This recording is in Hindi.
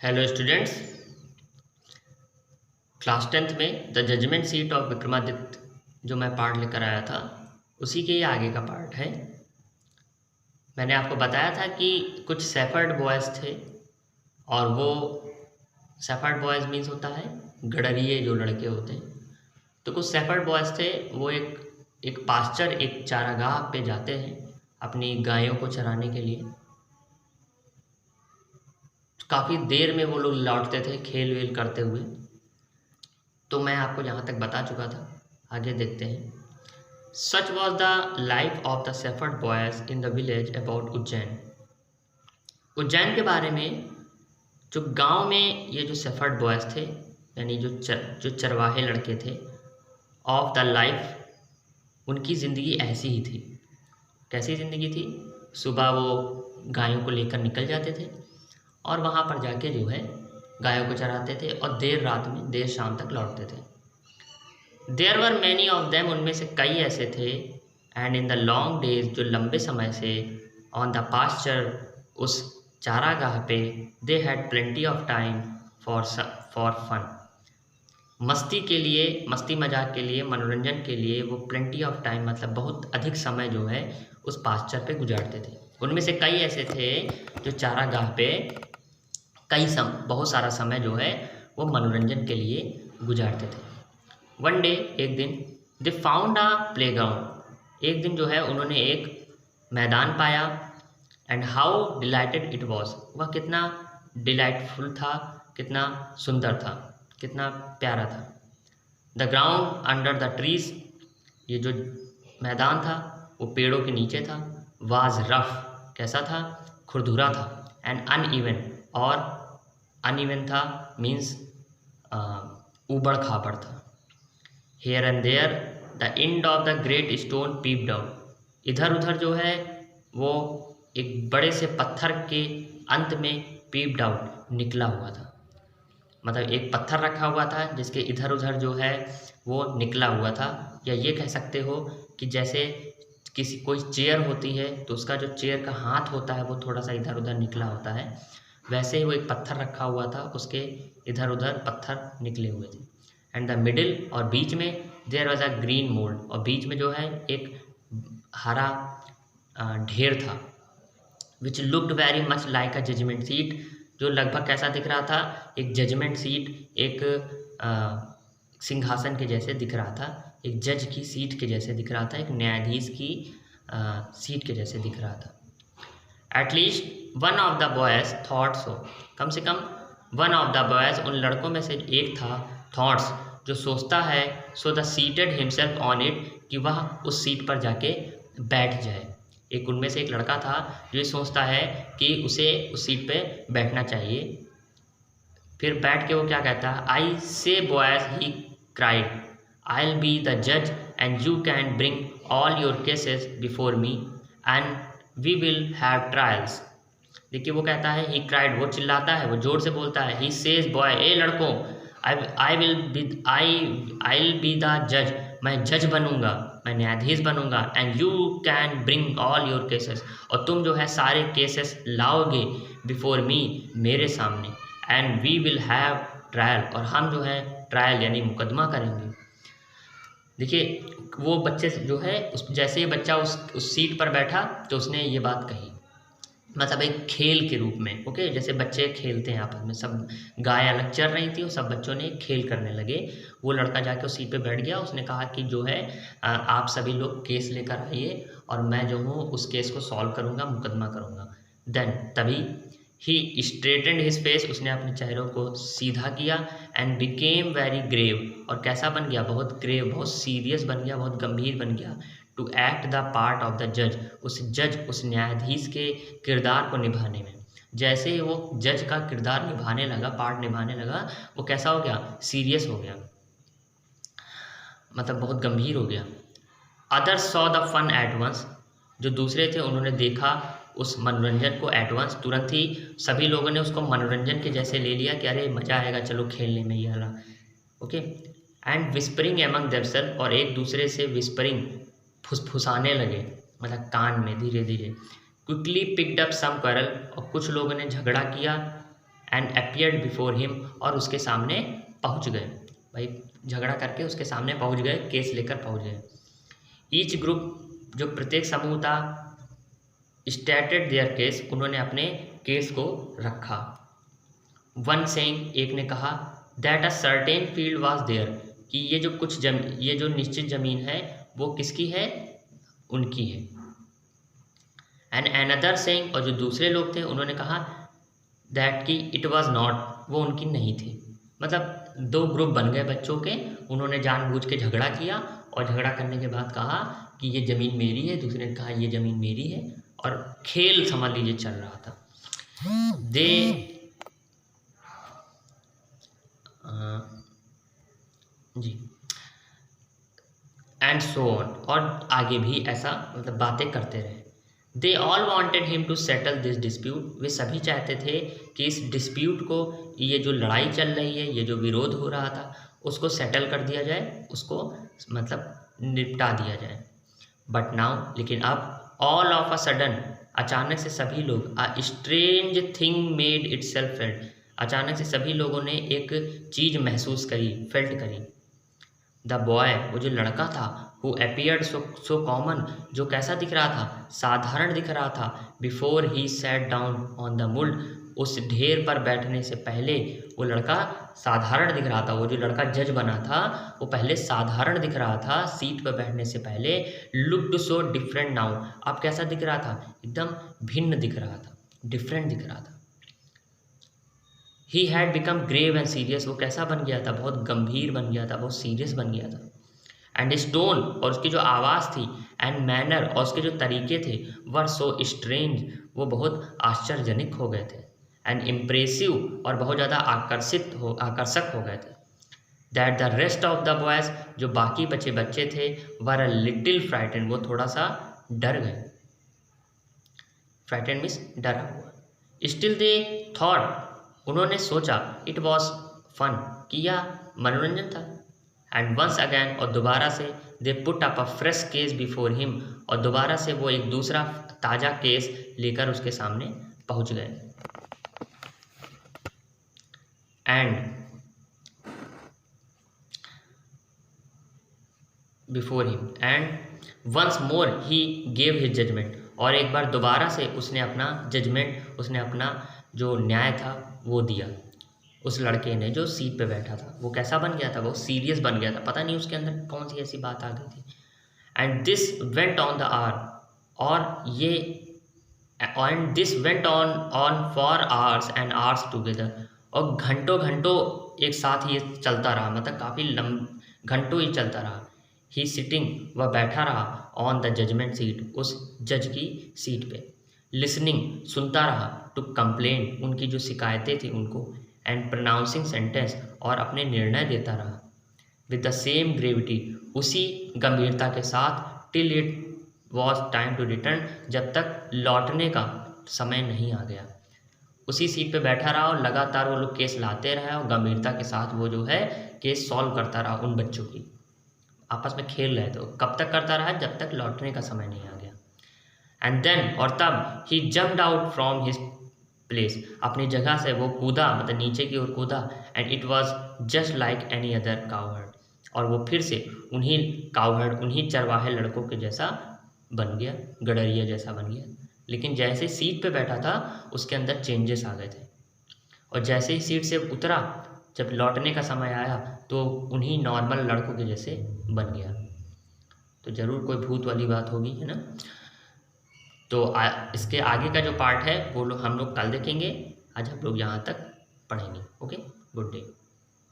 Hello students. क्लास 10th में the judgement seat of Vikramaditya जो मैं पार्ट लेकर आया था उसी के ये आगे का पार्ट है। मैंने आपको बताया था कि कुछ शेफर्ड बॉयज़ थे और वो शेफर्ड बॉयज़ मीन्स होता है गडरिए जो लड़के होते हैं। तो कुछ शेफर्ड बॉयज़ थे, वो एक पास्चर एक चारागाह पे जाते हैं अपनी गायों को चराने के लिए। काफ़ी देर में वो लोग लौटते थे खेल वेल करते हुए। तो मैं आपको यहाँ तक बता चुका था, आगे देखते हैं। सच was the life of the shepherd boys in the village about Ujjain. Ujjain के बारे में जो गांव में ये जो शेफर्ड बॉयज थे यानी जो चरवाहे लड़के थे, ऑफ द लाइफ उनकी ज़िंदगी ऐसी ही थी। कैसी ज़िंदगी थी? सुबह वो गायों को लेकर निकल जाते थे और वहाँ पर जाके जो है गायों को चराते थे और देर रात में देर शाम तक लौटते थे। There were many of them, उनमें से कई ऐसे थे। And in the long days, जो लंबे समय से ऑन द पास्चर उस चारागाह पे, they had plenty of time for fun, मस्ती के लिए, मस्ती मजाक के लिए, मनोरंजन के लिए वो प्लेंटी ऑफ टाइम मतलब बहुत अधिक समय जो है उस पास्चर पे गुजारते थे। उनमें से कई ऐसे थे जो चारागाह पे बहुत सारा समय जो है वो मनोरंजन के लिए गुजारते थे। वन डे, एक दिन, दे फाउंड अ प्लेग्राउंड, एक दिन जो है उन्होंने एक मैदान पाया। And how dilated it was, वह कितना डिलाइटफुल था, कितना सुंदर था, कितना प्यारा था। The ground under the trees, ये जो मैदान था वो पेड़ों के नीचे था। वाज रफ, कैसा था? खुरदुरा था। एंड अनइवन, और अनइवन था मीन्स ऊबड़ खाबड़ था। Here and there the end of the great stone peeped out, इधर उधर जो है वो एक बड़े से पत्थर के अंत में पीप्ड आउट, निकला हुआ था। मतलब एक पत्थर रखा हुआ था जिसके इधर उधर जो है वो निकला हुआ था। या ये कह सकते हो कि जैसे कोई चेयर होती है तो उसका जो चेयर का हाथ होता है वो थोड़ा सा इधर उधर निकला होता है, वैसे ही वो एक पत्थर रखा हुआ था, उसके इधर उधर पत्थर निकले हुए थे। एंड द मिडिल, और बीच में, there was a green mould, और बीच में जो है एक हरा ढेर था। Which looked very much like a judgement seat, जो लगभग कैसा दिख रहा था? एक जजमेंट सीट, एक सिंहासन के जैसे दिख रहा था, एक जज की सीट के जैसे दिख रहा था, एक न्यायाधीश की सीट के जैसे दिख रहा था। At least one of the boys thought so, कम से कम वन ऑफ द बॉयज, उन लड़कों में से एक था, थॉट्स, जो सोचता है, so the seated himself on it, कि वह उस सीट पर जाके बैठ जाए। एक उनमें से एक लड़का था जो ये सोचता है कि उसे उस सीट पे बैठना चाहिए। फिर बैठ के वो क्या कहता है? I say boys, he cried, I will be the जज and you can bring all your cases before me and we will have trials. देखिए वो कहता है ही क्राइड, वो चिल्लाता है, वो जोर से बोलता है। ही सेज बॉय, ए लड़कों, आई विल बी द जज, मैं जज बनूंगा, मैं न्यायाधीश बनूंगा। And you can bring all your cases, और तुम जो है सारे केसेस लाओगे बिफोर मी, मेरे सामने। And we will have trial, और हम जो है ट्रायल यानी मुकदमा करेंगे। देखिए वो बच्चे जो है जैसे ही बच्चा उस सीट पर बैठा तो उसने ये बात कही, मतलब एक खेल के रूप में। ओके, जैसे बच्चे खेलते हैं आपस में, सब गाय अलग चल रही थी और सब बच्चों ने खेल करने लगे। वो लड़का जाके उस सीट पे बैठ गया, उसने कहा कि जो है आप सभी लोग केस लेकर आइए और मैं जो हूँ उस केस को सॉल्व करूँगा, मुकदमा करूँगा। देन तभी ही स्ट्रेटेंड हिज फेस, उसने अपने चेहरों को सीधा किया। एंड बिकेम वेरी ग्रेव, और कैसा बन गया? बहुत ग्रेव, बहुत सीरियस बन गया, बहुत गंभीर बन गया। To act the part of the जज, उस न्यायाधीश के किरदार को निभाने में। जैसे ही वो जज का किरदार निभाने लगा, पार्ट निभाने लगा, वो कैसा हो गया? सीरियस हो गया, मतलब बहुत गंभीर हो गया। Others saw the fun at once, जो दूसरे थे उन्होंने देखा उस मनोरंजन को एट वंस, तुरंत ही सभी लोगों ने उसको मनोरंजन के जैसे ले लिया कि अरे मज़ा आएगा, चलो खेलने में ये वाला। Okay, and whispering among themself, और एक दूसरे से विस्परिंग, फुसफुसाने लगे, मतलब कान में धीरे धीरे। Quickly picked up some quarrel, और कुछ लोगों ने झगड़ा किया एंड अपीयर्ड बिफोर हिम, और उसके सामने पहुंच गए। भाई झगड़ा करके उसके सामने पहुंच गए, केस लेकर पहुंच गए। ईच ग्रुप, जो प्रत्येक समूह था, स्टेटेड देयर केस, उन्होंने अपने केस को रखा। वन सेइंग, एक ने कहा, that a certain field was there, कि ये जो कुछ ये जो निश्चित ज़मीन है वो किसकी है, उनकी है। एंड अनदर सेइंग, और जो दूसरे लोग थे उन्होंने कहा दैट कि इट वाज नॉट, वो उनकी नहीं थी। मतलब दो ग्रुप बन गए बच्चों के, उन्होंने जानबूझ के झगड़ा किया और झगड़ा करने के बाद कहा कि ये ज़मीन मेरी है, दूसरे ने कहा ये ज़मीन मेरी है, और खेल समझ लीजिए चल रहा था। दे जी एंड सो ऑन, और आगे भी ऐसा मतलब बातें करते रहे। They all wanted him to settle this dispute, वे सभी चाहते थे कि इस डिस्प्यूट को, ये जो लड़ाई चल रही है, ये जो विरोध हो रहा था, उसको सेटल कर दिया जाए, उसको मतलब निपटा दिया जाए। बट नाउ, लेकिन अब, ऑल ऑफ अ सडन, अचानक से सभी लोग, a strange thing made it self felt, अचानक से सभी लोगों ने एक चीज़ महसूस करी, फेल्ट करी। द बॉय, वो जो लड़का था, हु अपीयर्ड सो कॉमन, जो कैसा दिख रहा था, साधारण दिख रहा था, before he sat down on the mould, उस ढेर पर बैठने से पहले वो लड़का साधारण दिख रहा था। वो जो लड़का जज बना था वो पहले साधारण दिख रहा था सीट पर बैठने से पहले। लुक्ड सो डिफरेंट नाउ, अब कैसा दिख रहा था, एकदम भिन्न दिख रहा था, डिफरेंट दिख रहा था। He had become grave and serious, वो कैसा बन गया था, बहुत गंभीर बन गया था, बहुत सीरियस बन गया था। एंड हिज टोन, और उसकी जो आवाज़ थी, एंड मैनर, और उसके जो तरीके थे, वर सो स्ट्रेंज, वो बहुत आश्चर्यजनक हो गए थे। एंड इम्प्रेसिव, और बहुत ज़्यादा आकर्षक हो गए थे। That the rest of the boys, जो बाकी बच्चे थे, वर अ लिटिल फ्राइटेंड, वो थोड़ा सा डर गए। फ्राइटेंड मीन्स डरा हुआ। स्टिल दे थॉट, उन्होंने सोचा, इट वॉज फन, कि यह मनोरंजन था। एंड वंस अगैन, और दोबारा से, they put up a fresh case before him, और दोबारा से वो एक दूसरा ताज़ा केस लेकर उसके सामने पहुंच गए। And before him, and once more he gave his judgement, और एक बार दोबारा से उसने अपना जजमेंट, उसने अपना जो न्याय था वो दिया। उस लड़के ने जो सीट पे बैठा था वो कैसा बन गया था, वो सीरियस बन गया था, पता नहीं उसके अंदर कौन सी ऐसी बात आ गई थी। And this went on the hour, और ये and this went on for hours and hours together, और घंटों घंटों एक साथ ये चलता रहा, मतलब काफ़ी घंटों ही चलता रहा। ही सिटिंग, वह बैठा रहा, ऑन द जजमेंट सीट, उस जज की सीट पे। लिसनिंग, सुनता रहा, टू कंप्लेन, उनकी जो शिकायतें थी उनको। एंड प्रोनाउंसिंग सेंटेंस, और अपने निर्णय देता रहा। विद द सेम ग्रेविटी, उसी गंभीरता के साथ। Till it was time to return, जब तक लौटने का समय नहीं आ गया। उसी सीट पे बैठा रहा और लगातार वो लोग केस लाते रहे, और गंभीरता के साथ वो जो है केस सॉल्व करता रहा। उन बच्चों की आपस में खेल रहे, तो कब तक करता रहा, जब तक लौटने का समय नहीं आ गया। एंड देन, और तब, he jumped out from his place, अपनी जगह से वो कूदा, मतलब नीचे की ओर कूदा। And it was just like any other cowherd, और वो फिर से उन्हीं काउहर्ड, उन्हीं चरवाहे लड़कों के जैसा बन गया, गडरिया जैसा बन गया। लेकिन जैसे सीट पे बैठा था उसके अंदर चेंजेस आ गए थे, और जैसे ही सीट से उतरा, जब लौटने का समय आया तो उन्हीं नॉर्मल लड़कों के जैसे बन गया। तो ज़रूर कोई भूत वाली बात होगी, है ना। तो इसके आगे का जो पार्ट है वो हम लोग कल देखेंगे। आज हम लोग यहाँ तक पढ़ेंगे। Okay, good day.